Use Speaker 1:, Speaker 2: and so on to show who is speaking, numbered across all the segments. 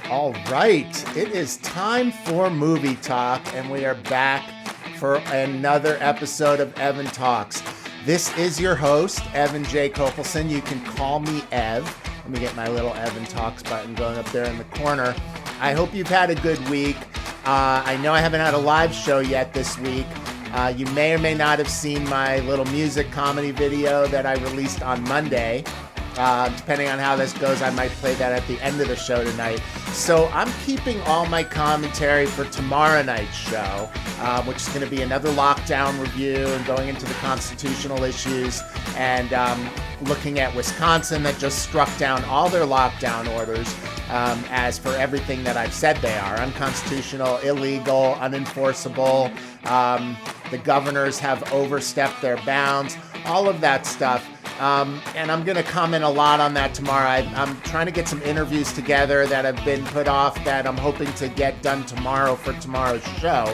Speaker 1: All right, it is time for movie talk, and we are back for another episode of Evan Talks. This is your host, Evan J Kopelson. You can call me Ev. Let me get my little Evan Talks button going up there in the corner. I hope you've had a good week. I know I haven't had a live show yet this week. You may or may not have seen my little music comedy video that I released on Monday. Depending on how this goes, I might play that at the end of the show tonight. So I'm keeping all my commentary for tomorrow night's show, which is going to be another lockdown review and going into the constitutional issues and looking at Wisconsin that just struck down all their lockdown orders as for everything that I've said they are. Unconstitutional, illegal, unenforceable. The governors have overstepped their bounds, all of that stuff. And I'm going to comment a lot on that tomorrow. I'm trying to get some interviews together that have been put off that I'm hoping to get done tomorrow for tomorrow's show.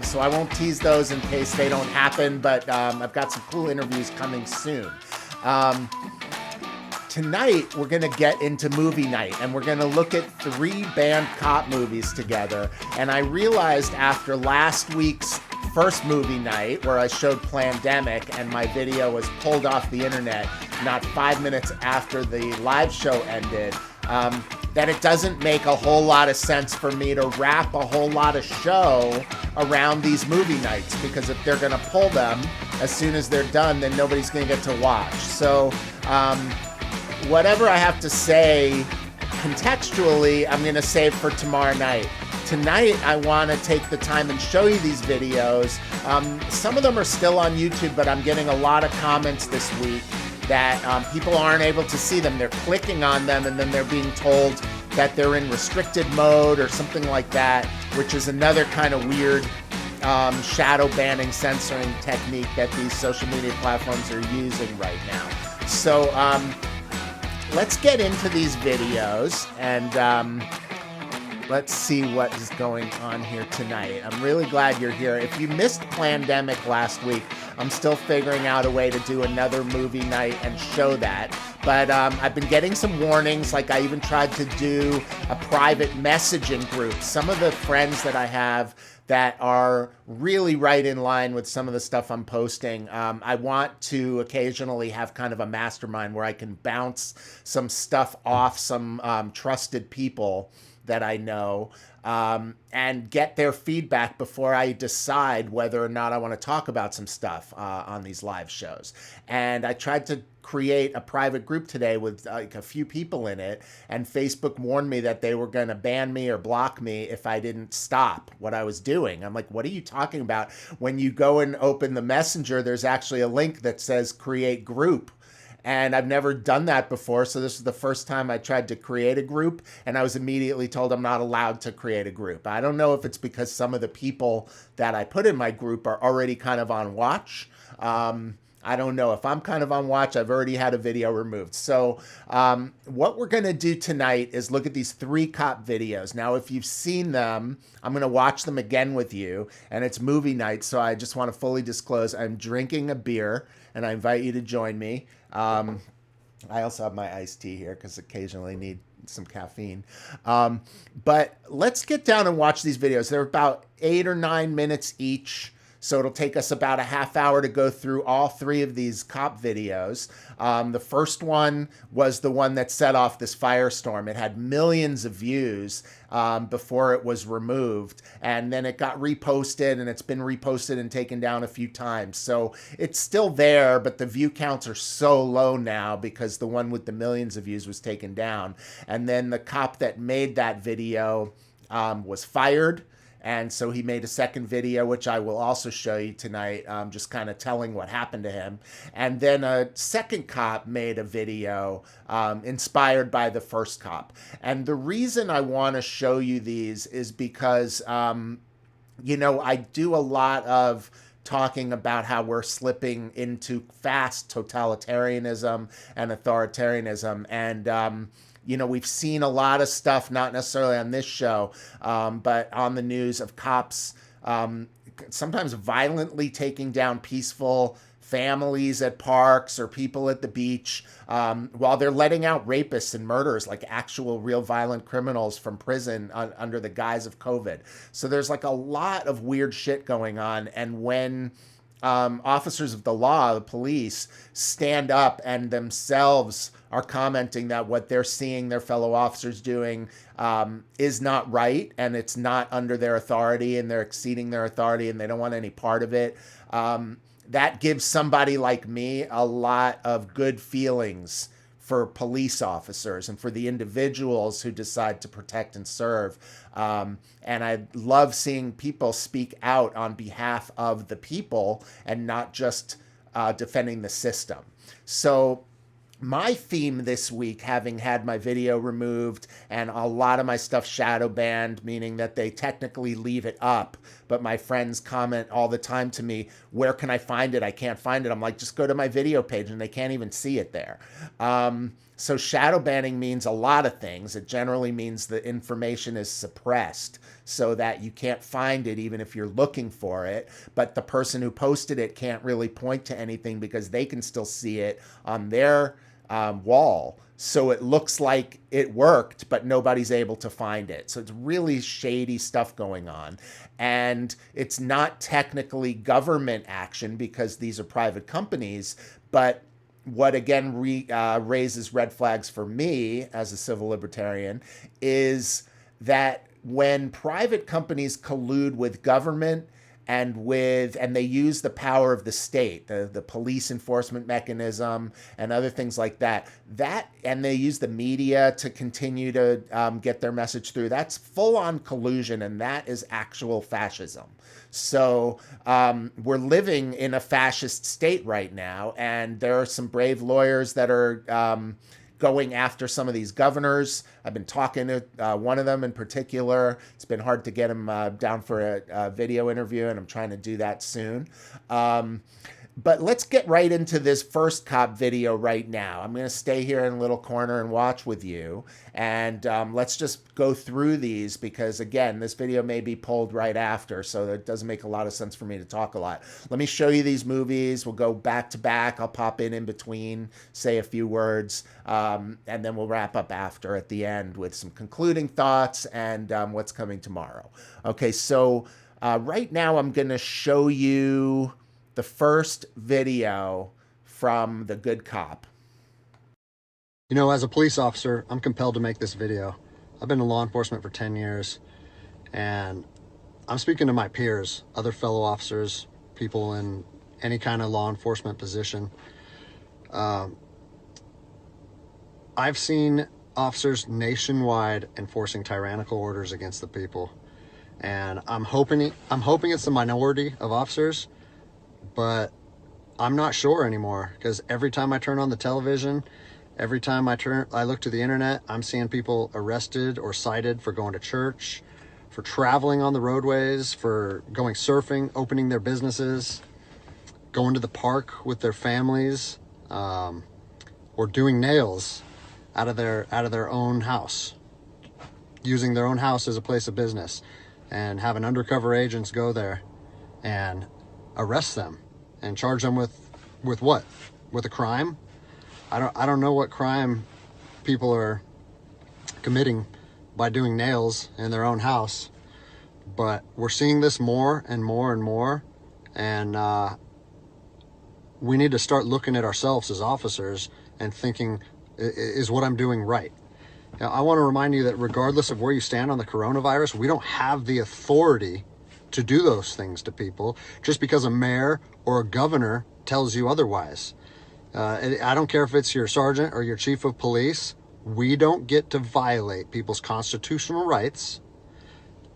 Speaker 1: So I won't tease those in case they don't happen, but I've got some cool interviews coming soon. Tonight, we're going to get into movie night, and we're going to look at 3 banned cop movies together. And I realized after last week's first movie night, where I showed Plandemic, and my video was pulled off the internet not 5 minutes after the live show ended, that it doesn't make a whole lot of sense for me to wrap a whole lot of show around these movie nights, because if they're going to pull them as soon as they're done, then nobody's going to get to watch. So, whatever I have to say contextually, I'm going to save for tomorrow night. Tonight, I want to take the time and show you these videos. Some of them are still on YouTube, but I'm getting a lot of comments this week that people aren't able to see them. They're clicking on them, and then they're being told that they're in restricted mode or something like that, which is another kind of weird shadow banning, censoring technique that these social media platforms are using right now. So let's get into these videos and let's see what is going on here tonight. I'm really glad you're here. If you missed Plandemic last week, I'm still figuring out a way to do another movie night and show that. But I've been getting some warnings, like I even tried to do a private messaging group. Some of the friends that I have that are really right in line with some of the stuff I'm posting. I want to occasionally have kind of a mastermind where I can bounce some stuff off some trusted people that I know and get their feedback before I decide whether or not I want to talk about some stuff on these live shows. And I tried to create a private group today with like a few people in it, and Facebook warned me that they were going to ban me or block me if I didn't stop what I was doing. I'm like, what are you talking about? When you go and open the messenger, there's actually a link that says create group. And I've never done that before, so this is the first time I tried to create a group, and I was immediately told I'm not allowed to create a group. I don't know if it's because some of the people that I put in my group are already kind of on watch. I don't know. If I'm kind of on watch, I've already had a video removed. So what we're going to do tonight is look at these 3 cop videos. Now, if you've seen them, I'm going to watch them again with you, and it's movie night, so I just want to fully disclose I'm drinking a beer, and I invite you to join me. I also have my iced tea here because occasionally need some caffeine. But let's get down and watch these videos. They're about 8 or 9 minutes each. So it'll take us about a half hour to go through all 3 of these cop videos. The first one was the one that set off this firestorm. It had millions of views before it was removed. And then it got reposted, and it's been reposted and taken down a few times. So it's still there, but the view counts are so low now because the one with the millions of views was taken down. And then the cop that made that video was fired. And so he made a second video, which I will also show you tonight, just kind of telling what happened to him. And then a second cop made a video inspired by the first cop. And the reason I want to show you these is because, you know, I do a lot of talking about how we're slipping into fast totalitarianism and authoritarianism. And, you know, we've seen a lot of stuff, not necessarily on this show, but on the news of cops sometimes violently taking down peaceful families at parks or people at the beach, while they're letting out rapists and murderers, like actual real violent criminals from prison under the guise of COVID. So there's like a lot of weird shit going on. And when officers of the law, the police, stand up and themselves are commenting that what they're seeing their fellow officers doing is not right, and it's not under their authority, and they're exceeding their authority, and they don't want any part of it. That gives somebody like me a lot of good feelings for police officers and for the individuals who decide to protect and serve. And I love seeing people speak out on behalf of the people and not just defending the system. So my theme this week, having had my video removed and a lot of my stuff shadow banned, meaning that they technically leave it up, but my friends comment all the time to me, where can I find it? I can't find it. I'm like, just go to my video page, and they can't even see it there. So shadow banning means a lot of things. It generally means the information is suppressed so that you can't find it even if you're looking for it. But the person who posted it can't really point to anything because they can still see it on their wall. So it looks like it worked, but nobody's able to find it. So it's really shady stuff going on. And it's not technically government action because these are private companies, but what again raises red flags for me as a civil libertarian is that when private companies collude with government and they use the power of the state, the police enforcement mechanism and other things like that, and they use the media to continue to get their message through, that's full-on collusion, and that is actual fascism. So we're living in a fascist state right now, and there are some brave lawyers that are going after some of these governors. I've been talking to one of them in particular. It's been hard to get him down for a video interview, and I'm trying to do that soon. But let's get right into this first cop video right now. I'm going to stay here in a little corner and watch with you. And let's just go through these because, again, this video may be pulled right after, so it doesn't make a lot of sense for me to talk a lot. Let me show you these movies. We'll go back to back. I'll pop in between, say a few words, and then we'll wrap up after at the end with some concluding thoughts and what's coming tomorrow. Okay, so right now I'm going to show you the first video from The Good Cop.
Speaker 2: You know, as a police officer, I'm compelled to make this video. I've been in law enforcement for 10 years, and I'm speaking to my peers, other fellow officers, people in any kind of law enforcement position. I've seen officers nationwide enforcing tyrannical orders against the people, and I'm hoping it's the minority of officers, but I'm not sure anymore, because every time I turn on the television, every time I look to the internet, I'm seeing people arrested or cited for going to church, for traveling on the roadways, for going surfing, opening their businesses, going to the park with their families, or doing nails out of their own house, using their own house as a place of business, and having undercover agents go there and arrest them and charge them with what? With a crime? I don't know what crime people are committing by doing nails in their own house, but we're seeing this more and more and more, and we need to start looking at ourselves as officers and thinking, is what I'm doing right? Now, I want to remind you that regardless of where you stand on the coronavirus, we don't have the authority to do those things to people just because a mayor or a governor tells you otherwise. I don't care if it's your sergeant or your chief of police. We don't get to violate people's constitutional rights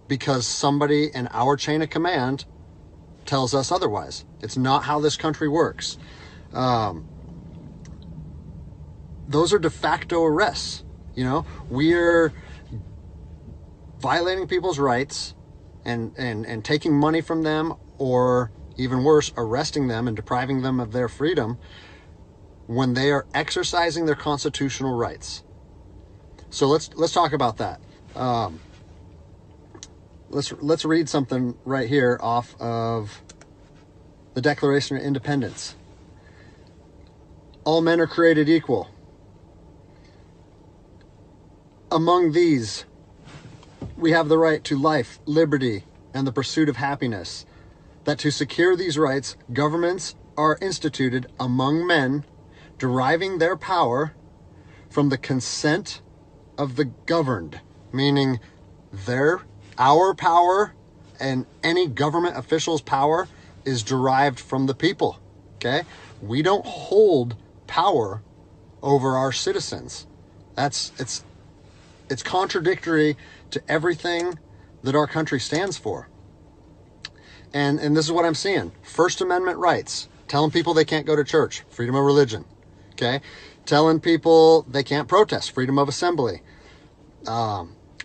Speaker 2: because somebody in our chain of command tells us otherwise. It's not how this country works. Those are de facto arrests. You know, we're violating people's rights and taking money from them, or even worse, arresting them and depriving them of their freedom when they are exercising their constitutional rights. So let's talk about that. Let's read something right here off of the Declaration of Independence. all men are created equal. Among these, we have the right to life, liberty, and the pursuit of happiness. That to secure these rights, governments are instituted among men, deriving their power from the consent of the governed, meaning our power and any government official's power is derived from the people. Okay? We don't hold power over our citizens. It's contradictory to everything that our country stands for. And this is what I'm seeing. First Amendment rights, telling people they can't go to church, freedom of religion. Okay? Telling people they can't protest, freedom of assembly.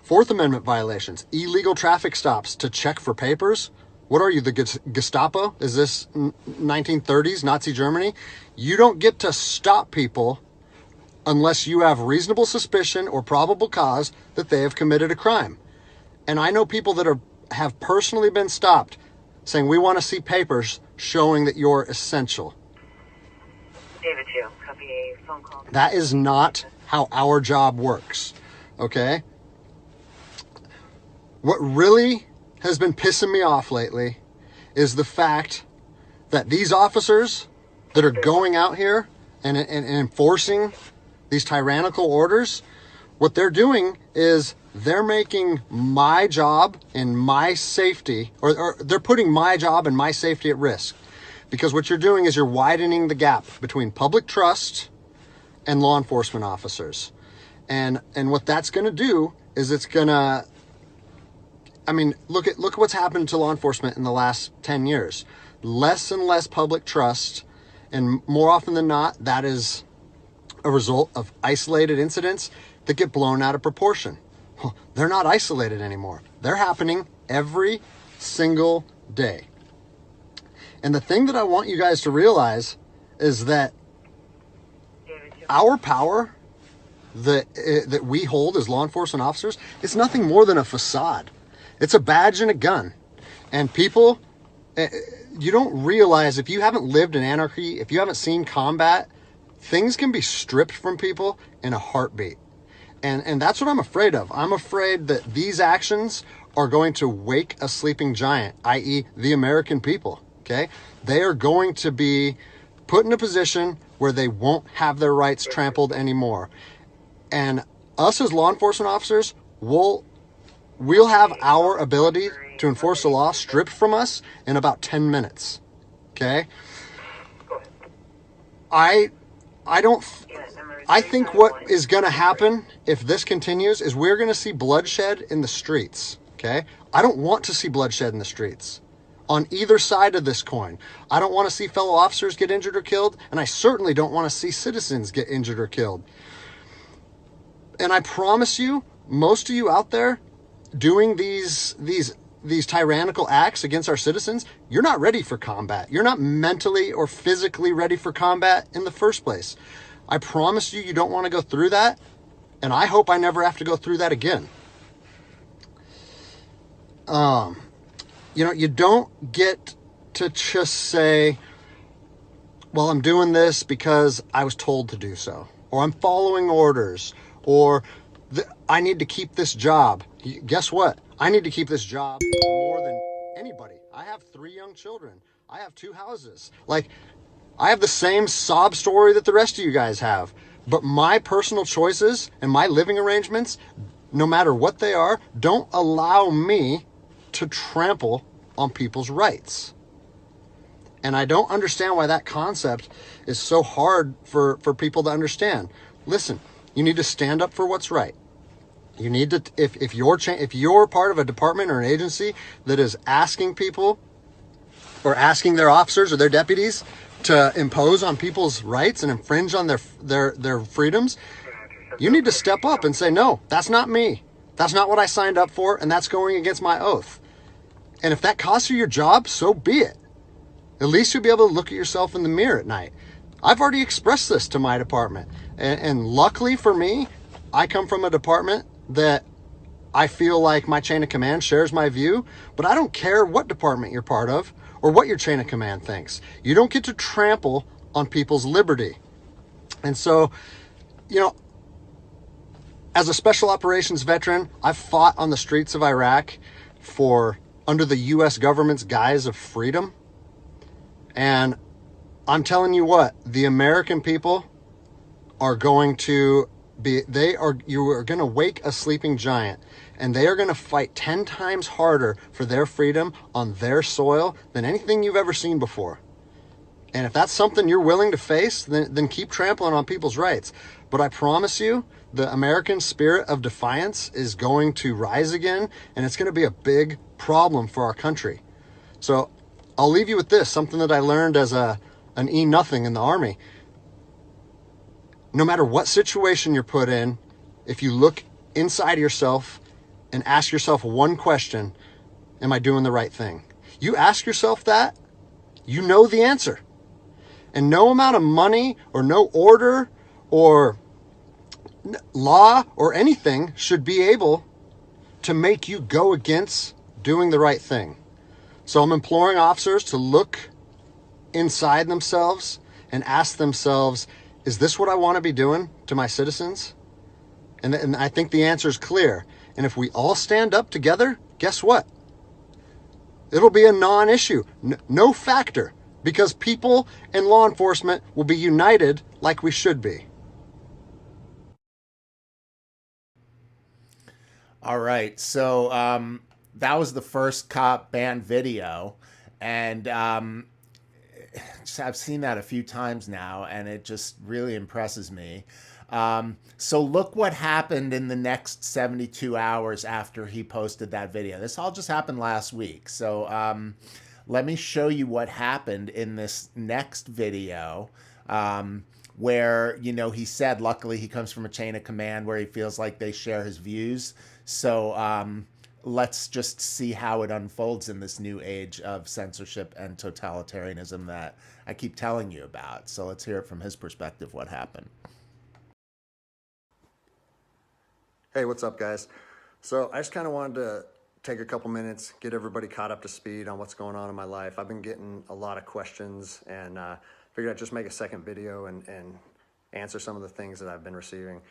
Speaker 2: Fourth Amendment violations, illegal traffic stops to check for papers. What are you, the Gestapo? Is this 1930s Nazi Germany? You don't get to stop people unless you have reasonable suspicion or probable cause that they have committed a crime. And I know people that have personally been stopped saying, we want to see papers showing that you're essential.
Speaker 3: David 2, copy a phone call.
Speaker 2: That is not how our job works, okay? What really has been pissing me off lately is the fact that these officers that are going out here and enforcing these tyrannical orders, what they're doing is they're making my job and my safety, or they're putting my job and my safety at risk. Because what you're doing is you're widening the gap between public trust and law enforcement officers. And what that's going to do is it's going to, I mean, look at what's happened to law enforcement in the last 10 years. Less and less public trust, and more often than not, that is a result of isolated incidents that get blown out of proportion. Well, they're not isolated anymore. They're happening every single day. And the thing that I want you guys to realize is that our power that we hold as law enforcement officers is nothing more than a facade. It's a badge and a gun. And people, you don't realize, if you haven't lived in anarchy, if you haven't seen combat, things can be stripped from people in a heartbeat. And that's what I'm afraid of. I'm afraid that these actions are going to wake a sleeping giant, i.e. the American people, okay? They are going to be put in a position where they won't have their rights trampled anymore. And us as law enforcement officers, we'll have our ability to enforce the law stripped from us in about 10 minutes, okay? I think what is going to happen if this continues is we're going to see bloodshed in the streets, okay? I don't want to see bloodshed in the streets on either side of this coin. I don't want to see fellow officers get injured or killed, and I certainly don't want to see citizens get injured or killed. And I promise you, most of you out there doing these tyrannical acts against our citizens, you're not ready for combat. You're not mentally or physically ready for combat in the first place. I promise you, you don't want to go through that. And I hope I never have to go through that again. You don't get to just say, well, I'm doing this because I was told to do so, or I'm following orders, or I need to keep this job. Guess what? I need to keep this job more than anybody. I have 3 young children. I have 2 houses. Like, I have the same sob story that the rest of you guys have. But my personal choices and my living arrangements, no matter what they are, don't allow me to trample on people's rights. And I don't understand why that concept is so hard for people to understand. Listen, you need to stand up for what's right. You need to, if you're part of a department or an agency that is asking people or asking their officers or their deputies to impose on people's rights and infringe on their freedoms, you need to step up and say, no, that's not me. That's not what I signed up for, and that's going against my oath. And if that costs you your job, so be it. At least you'll be able to look at yourself in the mirror at night. I've already expressed this to my department. And luckily for me, I come from a department that I feel like my chain of command shares my view, but I don't care what department you're part of or what your chain of command thinks. You don't get to trample on people's liberty. And so, you know, as a special operations veteran, I've fought on the streets of Iraq for under the U.S. government's guise of freedom. And I'm telling you what, the American people are going to be, you are going to wake a sleeping giant, and they are going to fight 10 times harder for their freedom on their soil than anything you've ever seen before. And if that's something you're willing to face, then keep trampling on people's rights. But I promise you, the American spirit of defiance is going to rise again, and it's going to be a big problem for our country. So I'll leave you with this, something that I learned as an E-nothing in the Army. No matter what situation you're put in, if you look inside yourself and ask yourself one question, am I doing the right thing? You ask yourself that, you know the answer. And no amount of money or no order or law or anything should be able to make you go against doing the right thing. So I'm imploring officers to look inside themselves and ask themselves, is this what I want to be doing to my citizens? And I think the answer is clear. And if we all stand up together, guess what? It'll be a non-issue, no factor, because people and law enforcement will be united like we should be.
Speaker 1: All right. So that was the first cop banned video. And I've seen that a few times now, and it just really impresses me. So look what happened in the next 72 hours after he posted that video. This all just happened last week. So let me show you what happened in this next video, where, you know, he said, luckily he comes from a chain of command where he feels like they share his views. So let's just see how it unfolds in this new age of censorship and totalitarianism that I keep telling you about. So let's hear it from his perspective, what happened.
Speaker 2: Hey, what's up, guys? So I just kind of wanted to take a couple minutes, get everybody caught up to speed on what's going on in my life. I've been getting a lot of questions, and figured I'd just make a second video and answer some of the things that I've been receiving.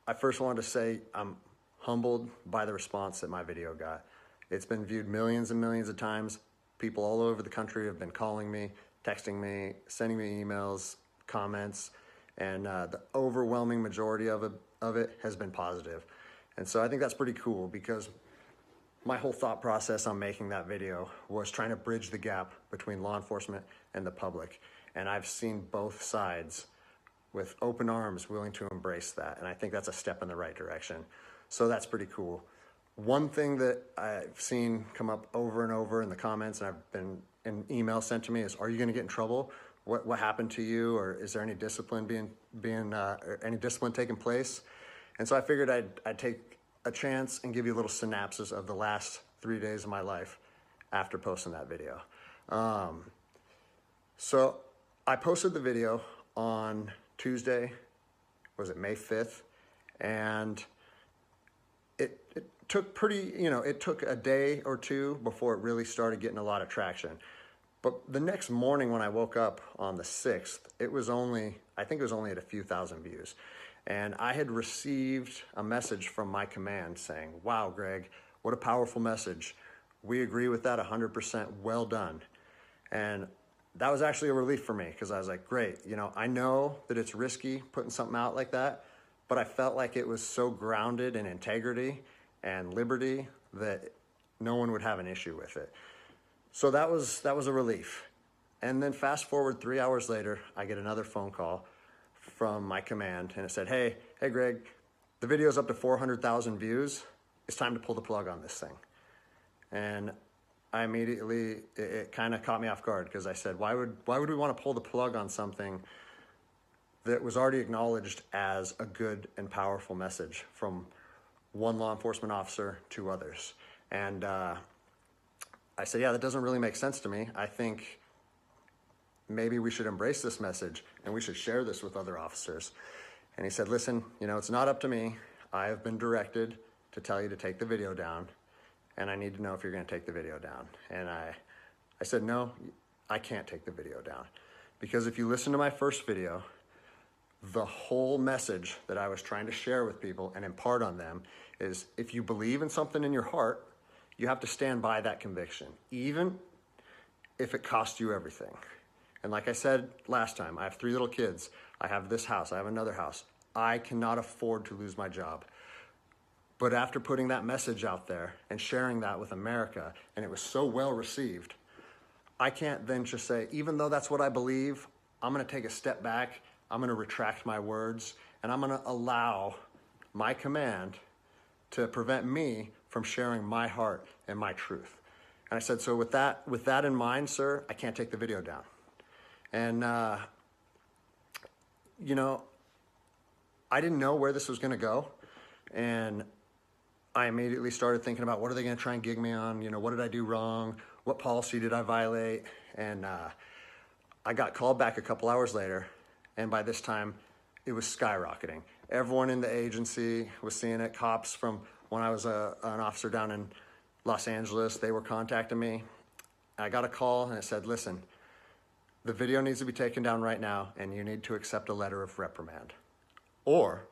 Speaker 2: I first wanted to say I'm humbled by the response that my video got. It's been viewed millions and millions of times. People all over the country have been calling me, texting me, sending me emails, comments, and the overwhelming majority of it has been positive. And so I think that's pretty cool, because my whole thought process on making that video was trying to bridge the gap between law enforcement and the public. And I've seen both sides with open arms willing to embrace that. And I think that's a step in the right direction. So that's pretty cool. One thing that I've seen come up over and over in the comments, and I've been in emails sent to me, is, are you gonna get in trouble? What happened to you? Or is there any discipline any discipline taking place? And so I figured I'd take a chance and give you a little synopsis of the last 3 days of my life after posting that video. So I posted the video on Tuesday, was it May 5th? And it took it took a day or two before it really started getting a lot of traction. But the next morning when I woke up on the 6th, I think it was only at a few thousand views. And I had received a message from my command saying, wow, Greg, what a powerful message. We agree with that 100%, well done. And that was actually a relief for me, because I was like, great, I know that it's risky putting something out like that, but I felt like it was so grounded in integrity and liberty that no one would have an issue with it. So that was a relief. And then fast forward 3 hours later, I get another phone call from my command, and it said, hey Greg, the video's up to 400,000 views. It's time to pull the plug on this thing. And I immediately, it kind of caught me off guard, because I said, why would we want to pull the plug on something that was already acknowledged as a good and powerful message from one law enforcement officer to others? And I said, yeah, that doesn't really make sense to me. I think maybe we should embrace this message and we should share this with other officers. And he said, listen, it's not up to me. I have been directed to tell you to take the video down, and I need to know if you're going to take the video down. And I said, no, I can't take the video down, because if you listen to my first video, the whole message that I was trying to share with people and impart on them is, if you believe in something in your heart, you have to stand by that conviction, even if it costs you everything. And like I said last time, I have 3 little kids. I have this house. I have another house. I cannot afford to lose my job. But after putting that message out there and sharing that with America, and it was so well received, I can't then just say, even though that's what I believe, I'm going to take a step back, I'm going to retract my words, and I'm going to allow my command to prevent me from sharing my heart and my truth. And I said, so with that in mind, sir, I can't take the video down. And, you know, I didn't know where this was going to go. And I immediately started thinking about, what are they going to try and gig me on? You know, what did I do wrong? What policy did I violate? And I got called back a couple hours later. And by this time, it was skyrocketing. Everyone in the agency was seeing it. Cops from when I was an officer down in Los Angeles, they were contacting me. I got a call and it said, listen, the video needs to be taken down right now and you need to accept a letter of reprimand. Or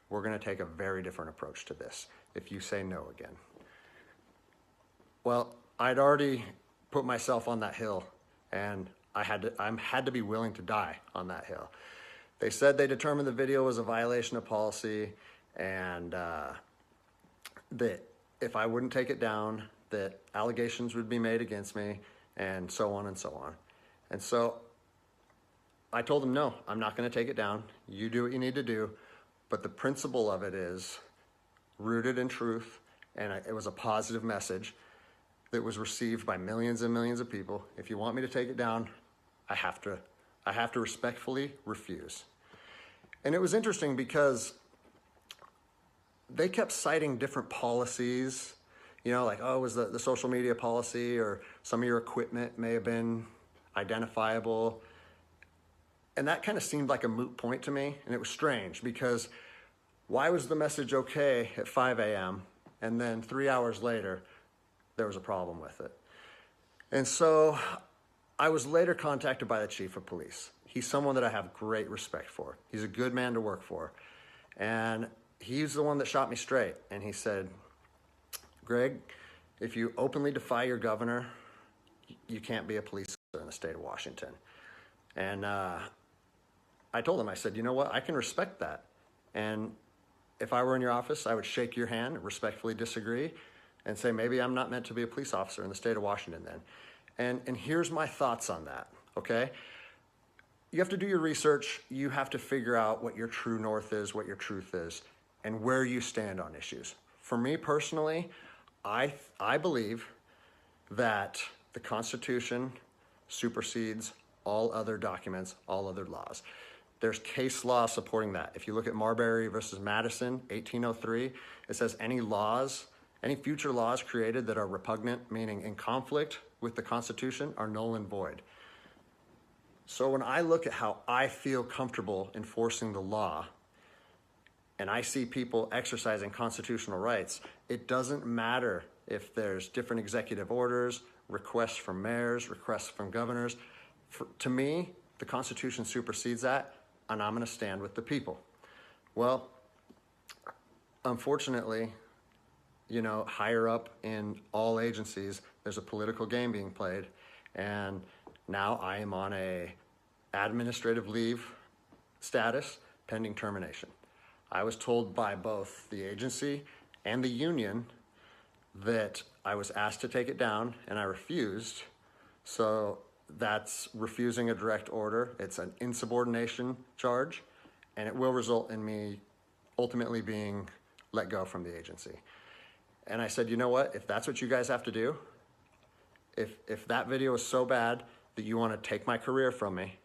Speaker 2: we're going to take a very different approach to this if you say no again. Well, I'd already put myself on that hill, and I had to be willing to die on that hill. They said they determined the video was a violation of policy, and that if I wouldn't take it down, that allegations would be made against me, and so on and so on. And so I told them, no, I'm not going to take it down. You do what you need to do. But the principle of it is rooted in truth, and it was a positive message that was received by millions and millions of people. If you want me to take it down, I have to respectfully refuse. And it was interesting because they kept citing different policies, you know, like, oh, it was the social media policy, or some of your equipment may have been identifiable. And that kind of seemed like a moot point to me. And it was strange, because why was the message okay at 5 a.m. and then 3 hours later, there was a problem with it? And so I was later contacted by the chief of police. He's someone that I have great respect for. He's a good man to work for. And he's the one that shot me straight. And he said, Greg, if you openly defy your governor, you can't be a police officer in the state of Washington. And I told him, I said, you know what, I can respect that. And if I were in your office, I would shake your hand, respectfully disagree, and say, maybe I'm not meant to be a police officer in the state of Washington then. And here's my thoughts on that, okay? You have to do your research. You have to figure out what your true north is, what your truth is, and where you stand on issues. For me personally, I believe that the Constitution supersedes all other documents, all other laws. There's case law supporting that. If you look at Marbury versus Madison, 1803, it says any future laws created that are repugnant, meaning in conflict with the Constitution, are null and void. So when I look at how I feel comfortable enforcing the law, and I see people exercising constitutional rights, it doesn't matter if there's different executive orders, requests from mayors, requests from governors. To me, the Constitution supersedes that, and I'm going to stand with the people. Well, unfortunately, you know, higher up in all agencies, there's a political game being played, and now I am on a administrative leave status pending termination. I was told by both the agency and the union that I was asked to take it down, and I refused. So that's refusing a direct order. It's an insubordination charge, and it will result in me ultimately being let go from the agency. And I said, you know what? If that's what you guys have to do, if that video is so bad that you want to take my career from me,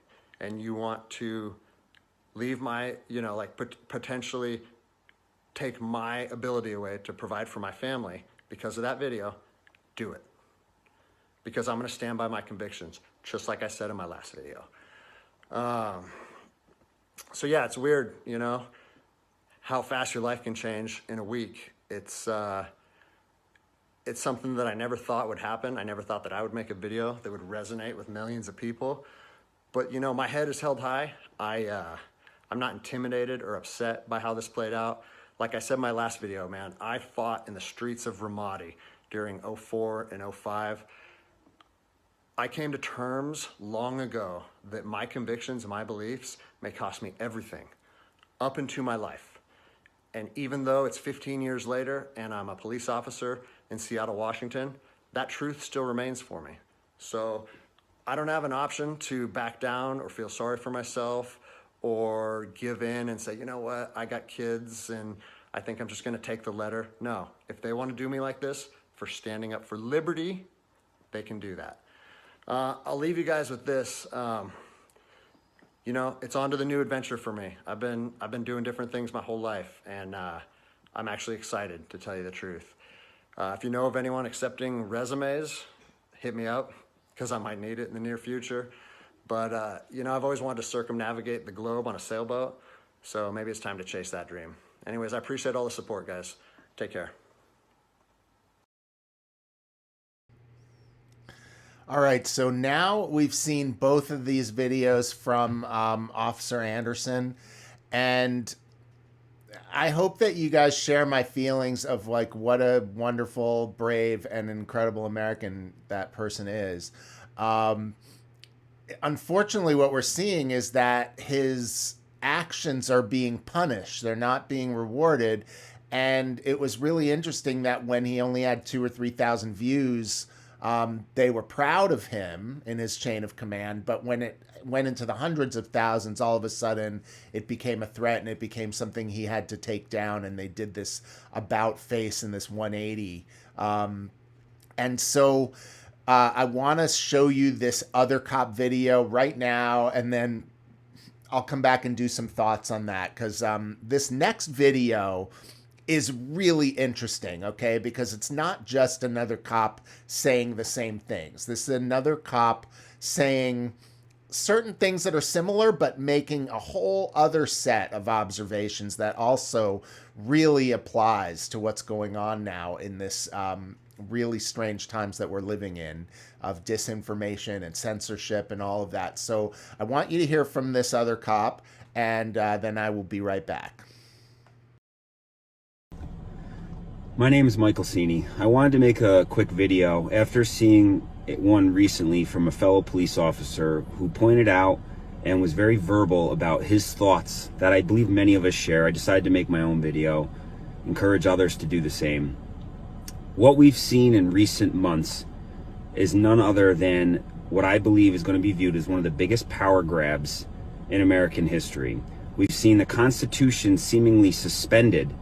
Speaker 2: and you want to leave my, you know, like potentially take my ability away to provide for my family because of that video, do it. Because I'm going to stand by my convictions, just like I said in my last video. So yeah, it's weird, you know, how fast your life can change in a week. It's something that I never thought would happen. I never thought that I would make a video that would resonate with millions of people. But, you know, my head is held high. I I'm not intimidated or upset by how this played out. Like I said in my last video, man, I fought in the streets of Ramadi during 04 and 05. I came to terms long ago that my convictions and my beliefs may cost me everything up into my life. And even though it's 15 years later and I'm a police officer in Seattle, Washington, that truth still remains for me. So I don't have an option to back down or feel sorry for myself or give in and say, you know what, I got kids and I think I'm just gonna take the letter. No, if they wanna do me like this for standing up for liberty, they can do that. I'll leave you guys with this. You know, it's on to the new adventure for me. I've been doing different things my whole life, and I'm actually excited, to tell you the truth. If you know of anyone accepting resumes, hit me up, because I might need it in the near future. But, you know, I've always wanted to circumnavigate the globe on a sailboat, so maybe it's time to chase that dream. Anyways, I appreciate all the support, guys. Take care.
Speaker 1: All right, so now we've seen both of these videos from Officer Anderson, and I hope that you guys share my feelings of like what a wonderful, brave, and incredible American that person is. Unfortunately, what we're seeing is that his actions are being punished. They're not being rewarded. And it was really interesting that when he only had 2,000 or 3,000 views, they were proud of him in his chain of command. But when it went into the hundreds of thousands, all of a sudden it became a threat and it became something he had to take down. And they did this about face and this 180. And so I want to show you this other cop video right now, and then I'll come back and do some thoughts on that, because this next video is really interesting, okay? Because it's not just another cop saying the same things. This is another cop saying certain things that are similar, but making a whole other set of observations that also really applies to what's going on now in this really strange times that we're living in, of disinformation and censorship and all of that. So I want you to hear from this other cop, and then I will be right back.
Speaker 4: My name is Michael Cini. I wanted to make a quick video after seeing one recently from a fellow police officer who pointed out and was very verbal about his thoughts that I believe many of us share. I decided to make my own video, encourage others to do the same. What we've seen in recent months is none other than what I believe is going to be viewed as one of the biggest power grabs in American history. We've seen the Constitution seemingly suspended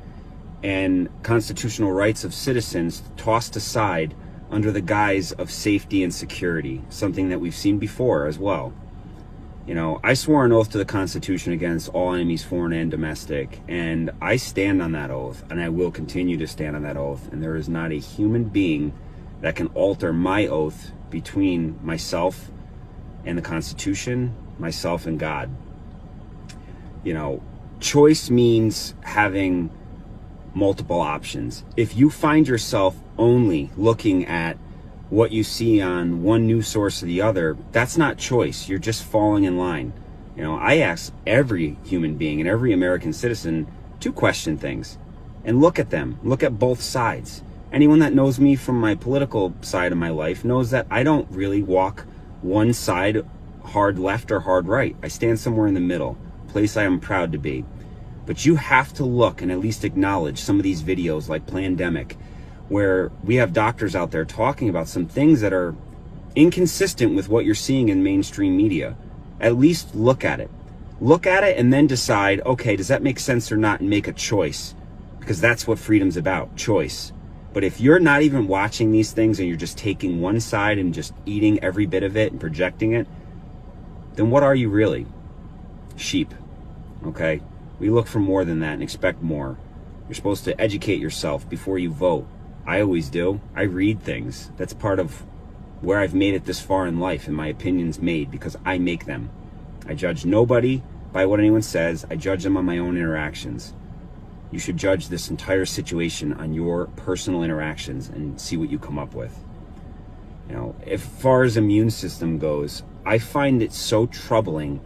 Speaker 4: and constitutional rights of citizens tossed aside under the guise of safety and security, something that we've seen before as well. You know, I swore an oath to the Constitution against all enemies, foreign and domestic, and I stand on that oath, and I will continue to stand on that oath, and there is not a human being that can alter my oath between myself and the Constitution, myself and God. You know, choice means having multiple options. If you find yourself only looking at what you see on one news source or the other, that's not choice. You're just falling in line. You know, I ask every human being and every American citizen to question things and look at them, look at both sides. Anyone that knows me from my political side of my life knows that I don't really walk one side hard left or hard right. I stand somewhere in the middle, a place I am proud to be. But you have to look and at least acknowledge some of these videos like Plandemic, where we have doctors out there talking about some things that are inconsistent with what you're seeing in mainstream media. At least look at it. Look at it and then decide, okay, does that make sense or not, and make a choice. Because that's what freedom's about, choice. But if you're not even watching these things and you're just taking one side and just eating every bit of it and projecting it, then what are you really? Sheep, okay? We look for more than that and expect more. You're supposed to educate yourself before you vote. I always do. I read things. That's part of where I've made it this far in life, and my opinions made because I make them. I judge nobody by what anyone says. I judge them on my own interactions. You should judge this entire situation on your personal interactions and see what you come up with. You know, as far as immune system goes, I find it so troubling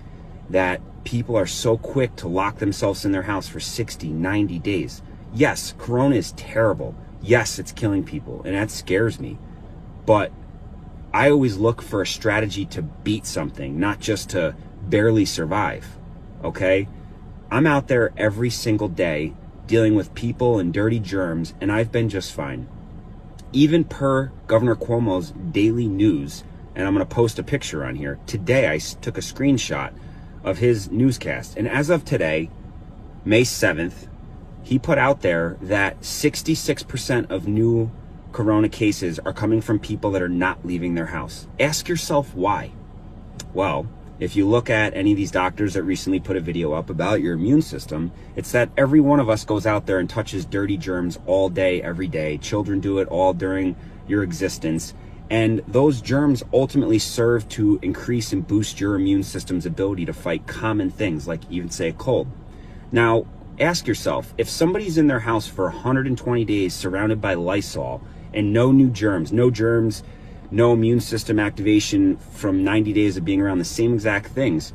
Speaker 4: that people are so quick to lock themselves in their house for 60, 90 days. Yes, Corona is terrible. Yes, it's killing people, and that scares me. But I always look for a strategy to beat something, not just to barely survive, okay? I'm out there every single day dealing with people and dirty germs, and I've been just fine. Even per Governor Cuomo's daily news, and I'm going to post a picture on here. Today, I took a screenshot of his newscast, and as of today, May 7th, he put out there that 66% of new Corona cases are coming from people that are not leaving their house. Ask yourself why. Well, if you look at any of these doctors that recently put a video up about your immune system, it's that every one of us goes out there and touches dirty germs all day, every day. Children do it all during your existence. And those germs ultimately serve to increase and boost your immune system's ability to fight common things, like even say a cold. Now, ask yourself, if somebody's in their house for 120 days surrounded by Lysol and no new germs, no immune system activation from 90 days of being around the same exact things,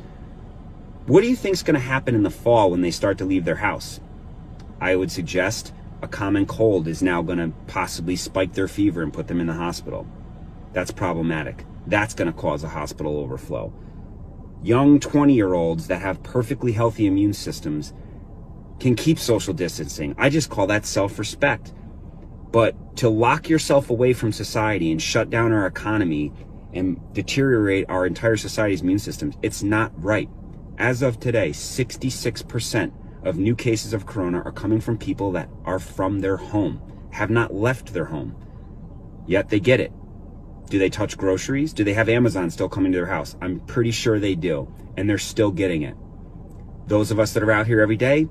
Speaker 4: what do you think is going to happen in the fall when they start to leave their house? I would suggest a common cold is now going to possibly spike their fever and put them in the hospital. That's problematic. That's going to cause a hospital overflow. Young 20-year-olds that have perfectly healthy immune systems can keep social distancing. I just call that self-respect. But to lock yourself away from society and shut down our economy and deteriorate our entire society's immune systems, it's not right. As of today, 66% of new cases of corona are coming from people that are from their home, have not left their home, yet they get it. Do they touch groceries? Do they have Amazon still coming to their house? I'm pretty sure they do, and they're still getting it. Those of us that are out here every day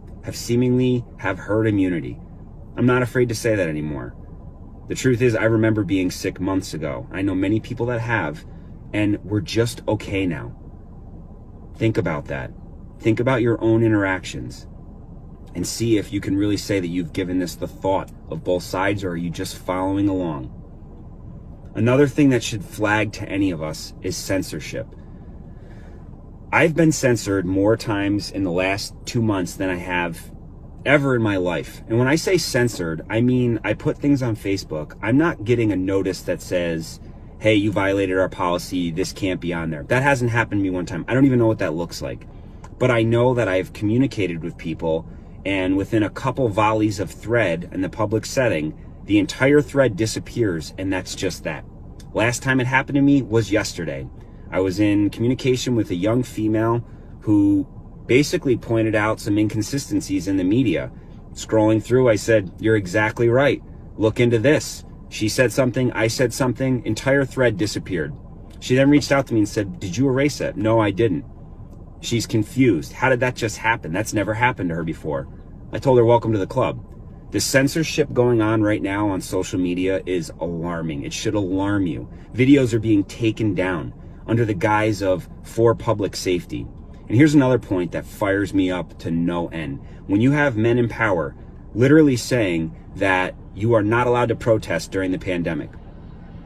Speaker 4: have herd immunity. I'm not afraid to say that anymore. The truth is, I remember being sick months ago. I know many people that have, and we're just okay now. Think about that. Think about your own interactions and see if you can really say that you've given this the thought of both sides, or are you just following along? Another thing that should flag to any of us is censorship. I've been censored more times in the last 2 months than I have ever in my life. And when I say censored, I mean I put things on Facebook. I'm not getting a notice that says, hey, you violated our policy, this can't be on there. That hasn't happened to me one time. I don't even know what that looks like. But I know that I've communicated with people, and within a couple volleys of thread in the public setting, the entire thread disappears, and that's just that. Last time it happened to me was yesterday. I was in communication with a young female who basically pointed out some inconsistencies in the media. Scrolling through, I said, you're exactly right. Look into this. She said something, I said something, entire thread disappeared. She then reached out to me and said, did you erase it? No, I didn't. She's confused. How did that just happen? That's never happened to her before. I told her, welcome to the club. The censorship going on right now on social media is alarming. It should alarm you. Videos are being taken down under the guise of for public safety. And here's another point that fires me up to no end. When you have men in power literally saying that you are not allowed to protest during the pandemic.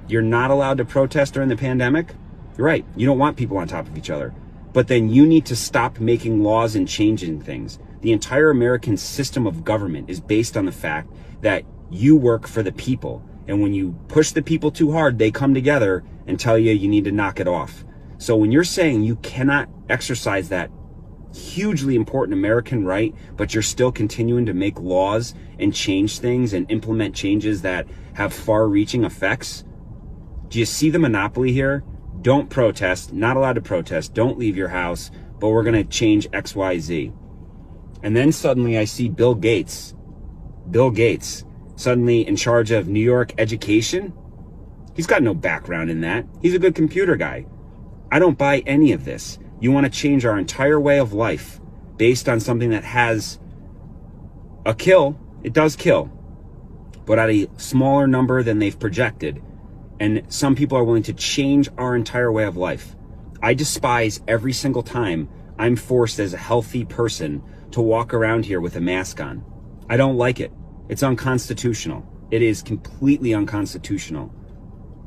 Speaker 4: You're not allowed to protest during the pandemic? You're right. You don't want people on top of each other. But then you need to stop making laws and changing things. The entire American system of government is based on the fact that you work for the people. And when you push the people too hard, they come together and tell you you need to knock it off. So when you're saying you cannot exercise that hugely important American right, but you're still continuing to make laws and change things and implement changes that have far-reaching effects, do you see the monopoly here? Don't protest, not allowed to protest, don't leave your house, but we're going to change X, Y, Z. And then suddenly I see Bill Gates, suddenly in charge of New York education. He's got no background in that. He's a good computer guy. I don't buy any of this. You want to change our entire way of life based on something that has a kill. It does kill, but at a smaller number than they've projected. And some people are willing to change our entire way of life. I despise every single time I'm forced as a healthy person to walk around here with a mask on. I don't like it. It's unconstitutional. It is completely unconstitutional.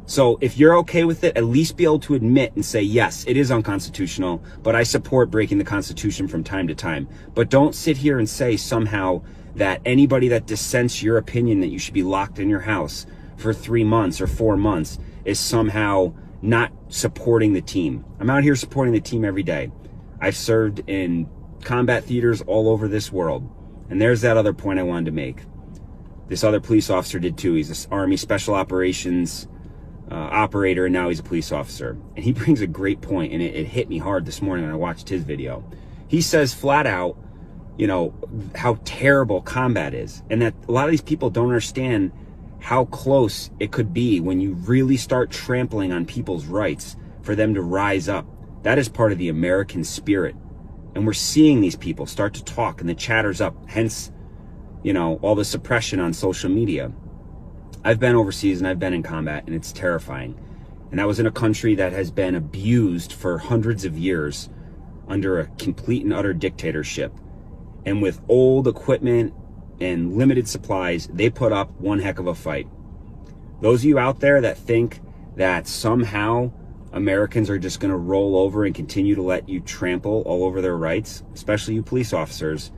Speaker 4: So if you're okay with it, at least be able to admit and say, yes, it is unconstitutional, but I support breaking the Constitution from time to time. But don't sit here and say somehow that anybody that dissents your opinion that you should be locked in your house for 3 months or 4 months is somehow not supporting the team. I'm out here supporting the team every day. I've served in combat theaters all over this world. And there's that other point I wanted to make. This other police officer did too. He's an Army Special Operations operator, and now he's a police officer. And he brings a great point, and it hit me hard this morning when I watched his video. He says flat out, you know, how terrible combat is, and that a lot of these people don't understand how close it could be when you really start trampling on people's rights for them to rise up. That is part of the American spirit. And we're seeing these people start to talk, and the chatter's up, hence, you know, all the suppression on social media. I've been overseas and I've been in combat, and it's terrifying. And that was in a country that has been abused for hundreds of years under a complete and utter dictatorship. And with old equipment and limited supplies, they put up one heck of a fight. Those of you out there that think that somehow Americans are just going to roll over and continue to let you trample all over their rights, especially you police officers,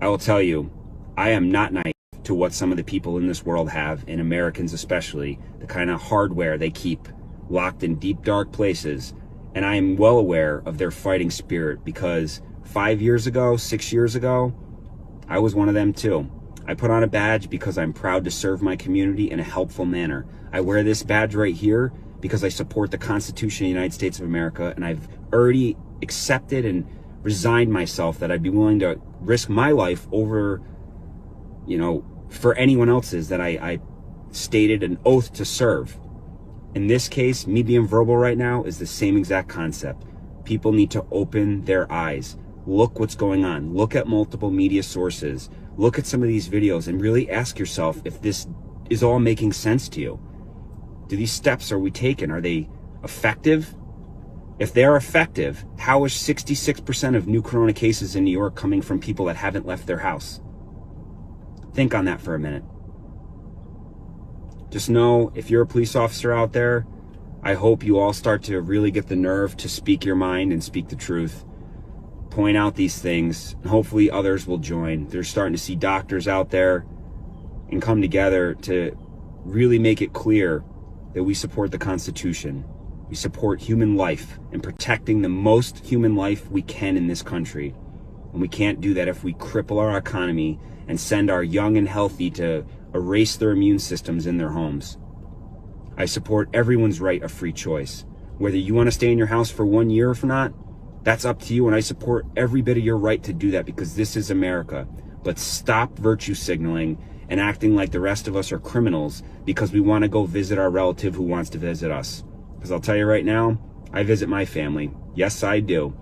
Speaker 4: I will tell you, I am not naive to what some of the people in this world have, and Americans especially, the kind of hardware they keep locked in deep, dark places. And I am well aware of their fighting spirit, because 5 years ago, 6 years ago, I was one of them too. I put on a badge because I'm proud to serve my community in a helpful manner. I wear this badge right here because I support the Constitution of the United States of America, and I've already accepted and resigned myself that I'd be willing to risk my life over, you know, for anyone else's that I stated an oath to serve. In this case, me being verbal right now is the same exact concept. People need to open their eyes. Look what's going on. Look at multiple media sources. Look at some of these videos and really ask yourself if this is all making sense to you. Do these steps are we taking, are they effective? If they're effective, how is 66% of new corona cases in New York coming from people that haven't left their house? Think on that for a minute. Just know, if you're a police officer out there, I hope you all start to really get the nerve to speak your mind and speak the truth. Point out these things, and hopefully others will join. They're starting to see doctors out there and come together to really make it clear that we support the Constitution. We support human life and protecting the most human life we can in this country. And we can't do that if we cripple our economy and send our young and healthy to erase their immune systems in their homes. I support everyone's right of free choice. Whether you want to stay in your house for 1 year or not, that's up to you, and I support every bit of your right to do that, because this is America. But stop virtue signaling and acting like the rest of us are criminals because we want to go visit our relative who wants to visit us. Because I'll tell you right now, I visit my family. Yes, I do.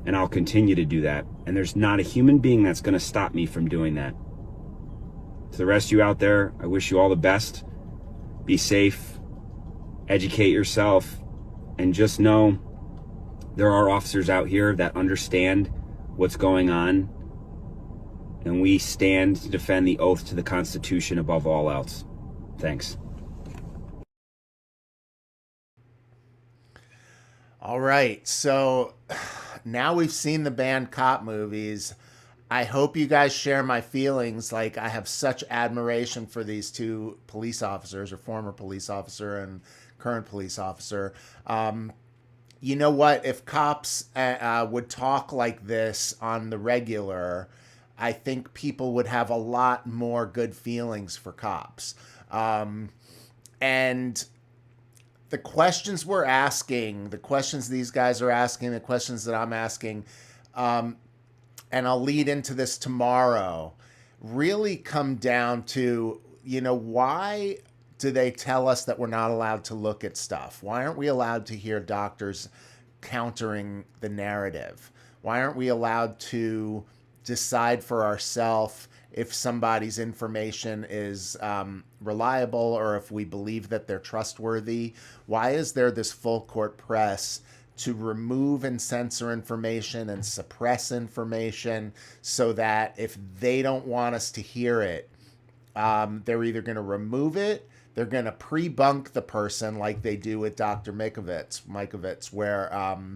Speaker 4: And I'll continue to do that. And there's not a human being that's going to stop me from doing that. To the rest of you out there, I wish you all the best. Be safe, educate yourself, and just know there are officers out here that understand what's going on, and we stand to defend the oath to the Constitution above all else. Thanks.
Speaker 1: All right, so now we've seen the banned cop movies. I hope you guys share my feelings. Like, I have such admiration for these two police officers, or former police officer and current police officer. You know what? If cops would talk like this on the regular, I think people would have a lot more good feelings for cops. And the questions we're asking, the questions these guys are asking, the questions that I'm asking, and I'll lead into this tomorrow, really come down to, you know, why do they tell us that we're not allowed to look at stuff? Why aren't we allowed to hear doctors countering the narrative? Why aren't we allowed to decide for ourselves if somebody's information is reliable, or if we believe that they're trustworthy? Why is there this full court press to remove and censor information and suppress information so that if they don't want us to hear it, they're either going to remove it, they're going to pre-bunk the person like they do with Dr. Mikovits, where,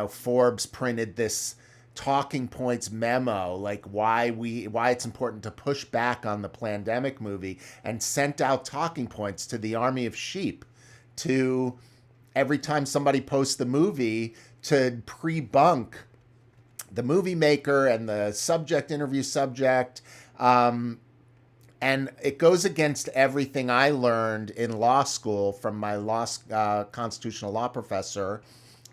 Speaker 1: Forbes printed this talking points memo, like why it's important to push back on the Plandemic movie, and sent out talking points to the army of sheep to every time somebody posts the movie to pre-bunk the movie maker and the interview subject. And it goes against everything I learned in law school from my constitutional law professor,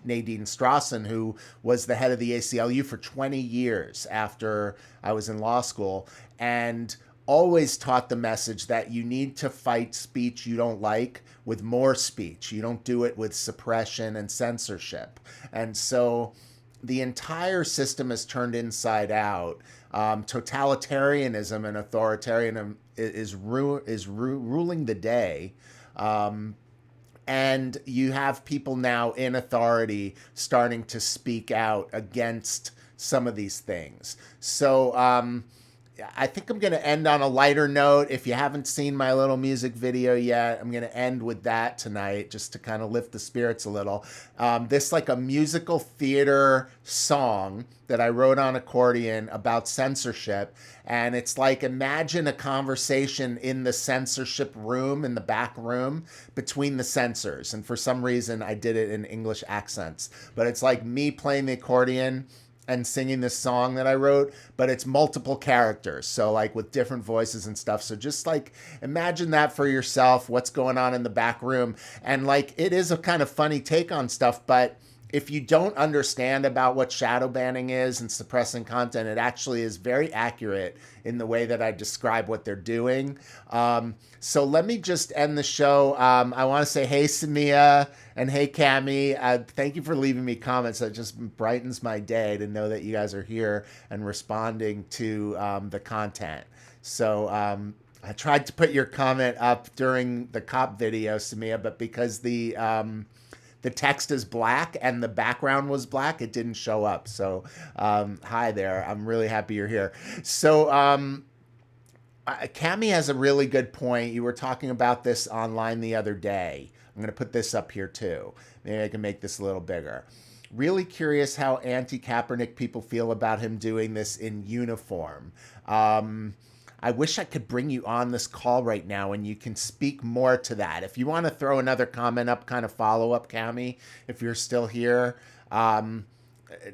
Speaker 1: Nadine Strawson, who was the head of the ACLU for 20 years after I was in law school, and always taught the message that you need to fight speech you don't like with more speech. You don't do it with suppression and censorship. And so the entire system is turned inside out. Totalitarianism and authoritarianism is ruling the day. And you have people now in authority starting to speak out against some of these things. So I think I'm going to end on a lighter note. If you haven't seen my little music video yet, I'm going to end with that tonight just to kind of lift the spirits a little. This like a musical theater song that I wrote on accordion about censorship. And it's like, imagine a conversation in the censorship room, in the back room, between the censors. And for some reason, I did it in English accents. But it's like me playing the accordion and singing this song that I wrote, but it's multiple characters. So like with different voices and stuff. So just like imagine that for yourself, what's going on in the back room. And like, it is a kind of funny take on stuff, but if you don't understand about what shadow banning is and suppressing content, it actually is very accurate in the way that I describe what they're doing. So let me just end the show. I want to say, hey, Samia, and hey, Cami. Thank you for leaving me comments. That just brightens my day to know that you guys are here and responding to the content. So I tried to put your comment up during the cop video, Samia, but because the text is black and the background was black, it didn't show up. So hi there. I'm really happy you're here. So Cami has a really good point. You were talking about this online the other day. I'm going to put this up here too. Maybe I can make this a little bigger. Really curious how anti-Kaepernick people feel about him doing this in uniform. I wish I could bring you on this call right now and you can speak more to that. If you want to throw another comment up, kind of follow up, Cami, if you're still here.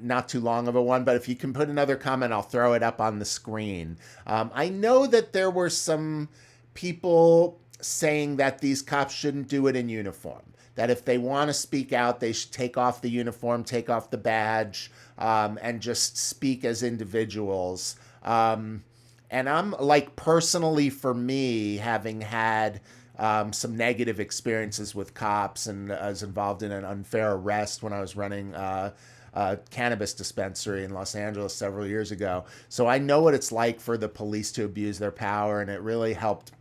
Speaker 1: Not too long of a one, but if you can put another comment, I'll throw it up on the screen. I know that there were some people saying that these cops shouldn't do it in uniform, that if they want to speak out, they should take off the uniform, take off the badge, and just speak as individuals. And I'm like, personally for me, having had some negative experiences with cops, and I was involved in an unfair arrest when I was running a cannabis dispensary in Los Angeles several years ago. So I know what it's like for the police to abuse their power, and it really helped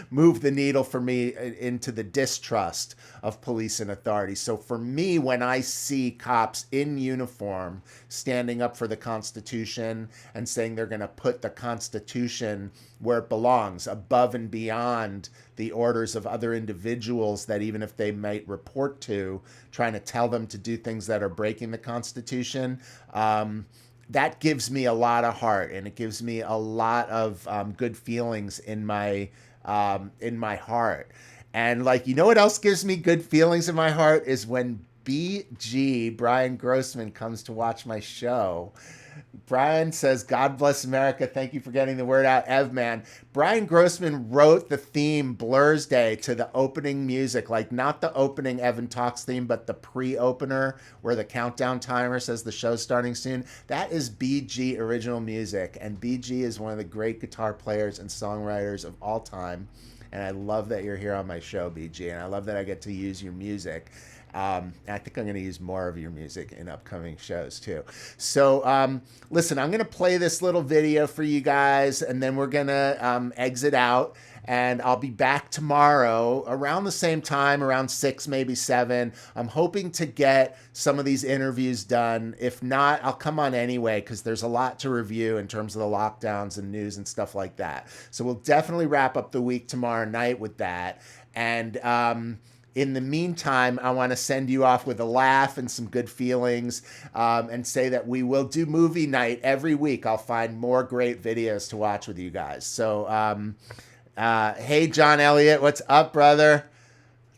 Speaker 1: move the needle for me into the distrust of police and authority. So for me, when I see cops in uniform standing up for the Constitution and saying they're going to put the Constitution where it belongs, above and beyond the orders of other individuals that even if they might report to, trying to tell them to do things that are breaking the Constitution, that gives me a lot of heart, and it gives me a lot of good feelings in my heart. And like, you know what else gives me good feelings in my heart is when BG, Brian Grossman, comes to watch my show. Brian says, God bless America. Thank you for getting the word out, Ev, man. Brian Grossman wrote the theme Blur's Day to the opening music, like not the opening Evan Talks theme, but the pre-opener where the countdown timer says the show's starting soon. That is BG original music. And BG is one of the great guitar players and songwriters of all time. And I love that you're here on my show, BG. And I love that I get to use your music. I think I'm going to use more of your music in upcoming shows too. So listen, I'm going to play this little video for you guys, and then we're going to exit out. And I'll be back tomorrow around the same time, around 6, maybe 7. I'm hoping to get some of these interviews done. If not, I'll come on anyway, because there's a lot to review in terms of the lockdowns and news and stuff like that. So we'll definitely wrap up the week tomorrow night with that. And in the meantime, I want to send you off with a laugh and some good feelings, and say that we will do movie night every week. I'll find more great videos to watch with you guys. So, hey, John Elliott, what's up, brother?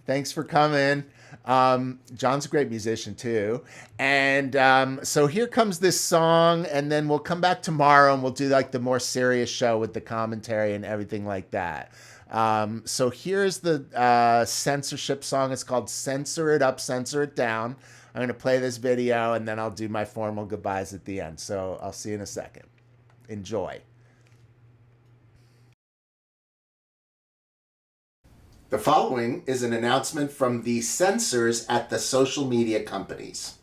Speaker 1: Thanks for coming. John's a great musician too. And so here comes this song, and then we'll come back tomorrow and we'll do like the more serious show with the commentary and everything like that. So here's the censorship song. It's called Censor It Up, Censor It Down. I'm going to play this video, and then I'll do my formal goodbyes at the end. So I'll see you in a second. Enjoy. The following is an announcement from the censors at the social media companies.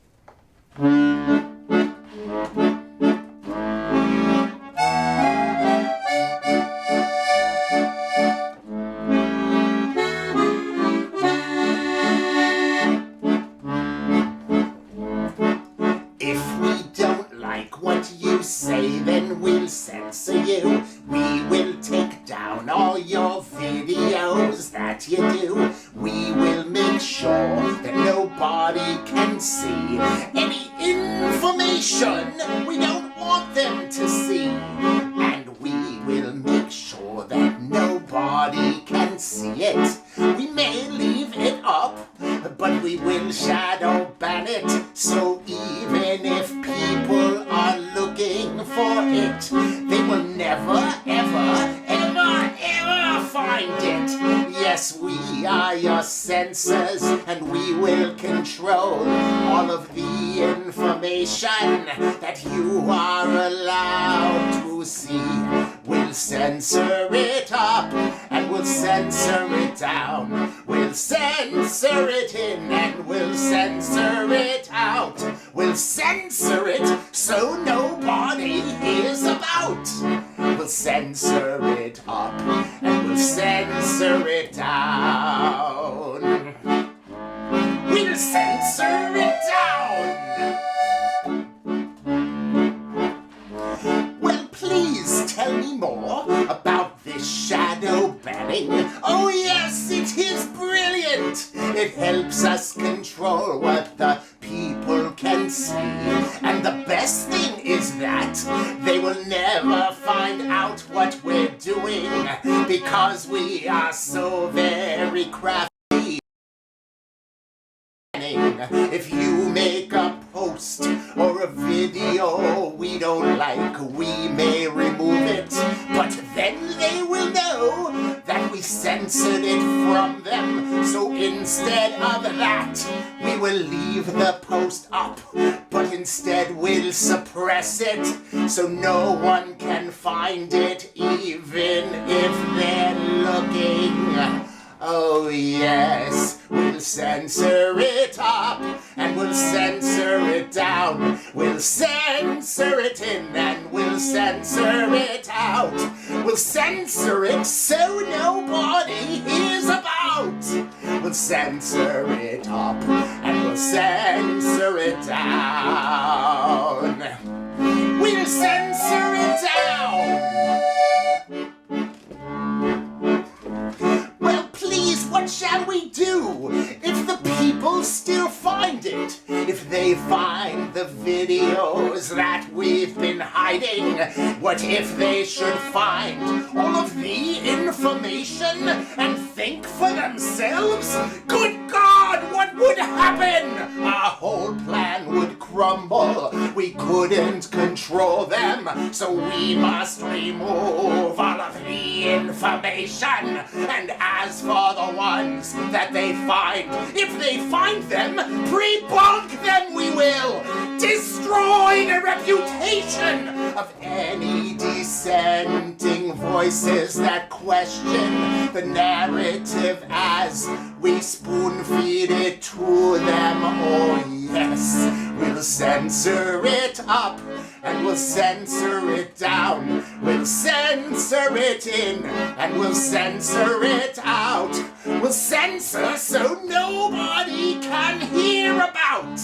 Speaker 1: If we don't like what you say, then we'll censor you. We will take down all your videos that you do. We will make sure that nobody can see any information we don't want them to see. And we will make sure that nobody can see it. We may leave it up, but we will shadow ban it. So even if people are looking for it, they will never, ever, ever, ever find it. Yes, we are your censors, and we will control all of the information that you are allowed to see. We'll censor it up, and we'll censor it down. We'll censor it in, and we'll censor it out. We'll censor it so nobody hears about. We'll censor it up, and we'll censor it down. We'll censor it down. Well, please tell me more about this shadow banning. Oh yes, it is brilliant. It helps us control what the people can see. And the best thing is that they will never find out what we're doing, because we are so very crafty. If you make a post or a video we don't like, we may remove it, but then they will know that we censored it from them. So instead of that, we will leave the post up, but instead we'll suppress it so no one can find it, even if they're looking. Oh yes, we'll censor it up, and we'll censor it down. We'll censor it in, and we'll censor it out. We'll censor it so nobody hears about. We'll censor it up, and we'll censor it down. We'll censor it down. What shall we do if the people still find it? If they find the videos that we've been hiding? What if they should find all of the information and think for themselves? Good God, what would happen? Our whole plan would crumble. We couldn't control them, so we must remove all of the information. And as for the ones that they find, if they find them, pre-bonk them we will. Destroy the reputation of any dissenting voices that question the narrative as we spoon feed it to them. up, and we'll censor it down. We'll censor it in, and we'll censor it out. We'll censor so nobody can hear about.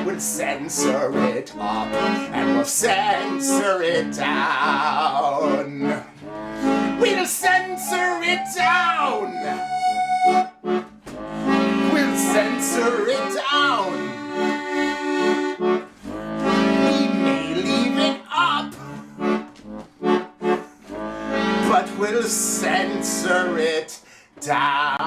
Speaker 1: We'll censor it up, and we'll censor it down. We'll censor it down. We'll censor it down. We may leave it up, but we'll censor it down.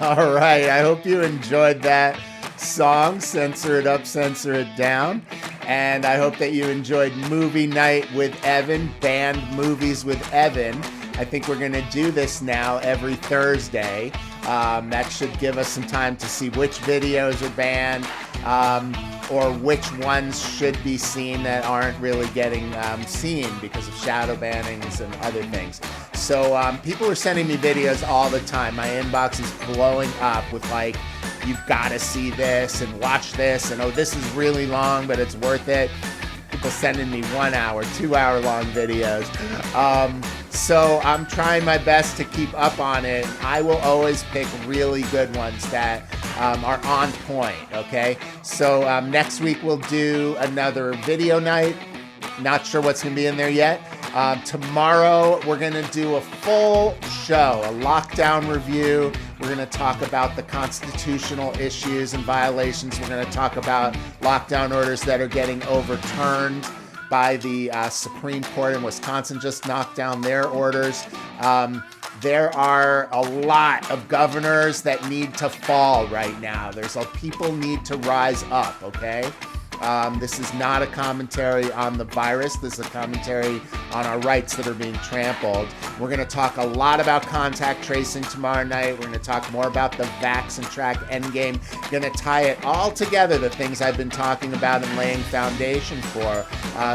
Speaker 1: All right, I hope you enjoyed that song, Censor It Up, Censor It Down. And I hope that you enjoyed Movie Night with Evan, Banned Movies with Evan. I think we're going to do this now every Thursday. That should give us some time to see which videos are banned, or which ones should be seen that aren't really getting seen because of shadow bannings and other things. So people are sending me videos all the time. My inbox is blowing up with like, you've got to see this and watch this, and oh, this is really long, but it's worth it. People sending me 1 hour, 2 hour long videos. So I'm trying my best to keep up on it. I will always pick really good ones that are on point, okay? So next week we'll do another video night. Not sure what's going to be in there yet. Tomorrow we're going to do a full show, a lockdown review. We're going to talk about the constitutional issues and violations. We're going to talk about lockdown orders that are getting overturned by the Supreme Court in Wisconsin. Just knocked down their orders. There are a lot of governors that need to fall right now. People need to rise up, okay? This is not a commentary on the virus. This is a commentary on our rights that are being trampled. We're going to talk a lot about contact tracing tomorrow night. We're going to talk more about the Vax and Track endgame. Going to tie it all together, the things I've been talking about and laying foundation for,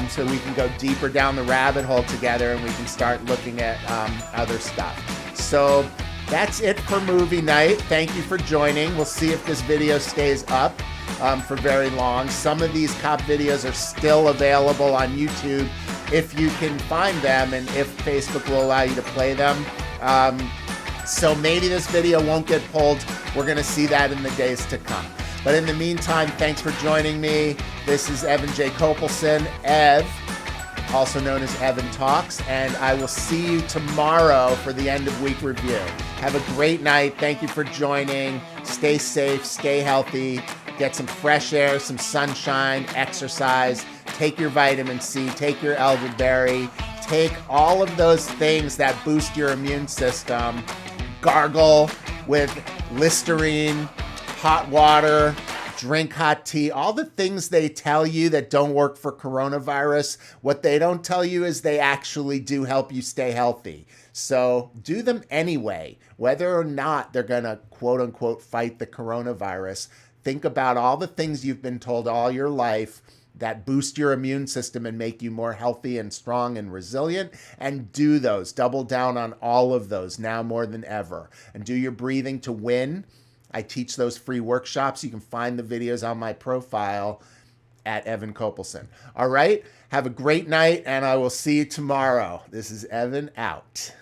Speaker 1: so we can go deeper down the rabbit hole together and we can start looking at other stuff. So that's it for movie night. Thank you for joining. We'll see if this video stays up for very long. Some of these cop videos are still available on YouTube if you can find them and if Facebook will allow you to play them. So maybe this video won't get pulled. We're going to see that in the days to come. But in the meantime, thanks for joining me. This is Evan J Kopelson, Ev, also known as Evan Talks, and I will see you tomorrow for the end of week review. Have a great night. Thank you for joining. Stay safe, stay healthy, get some fresh air, some sunshine, exercise, take your vitamin C, take your elderberry, take all of those things that boost your immune system, gargle with Listerine, hot water, drink hot tea, all the things they tell you that don't work for coronavirus. What they don't tell you is they actually do help you stay healthy. So do them anyway, whether or not they're going to quote unquote fight the coronavirus. Think about all the things you've been told all your life that boost your immune system and make you more healthy and strong and resilient, and do those. Double down on all of those now more than ever. And do your breathing to win. I teach those free workshops. You can find the videos on my profile at Evan Kopelson. All right, have a great night, and I will see you tomorrow. This is Evan out.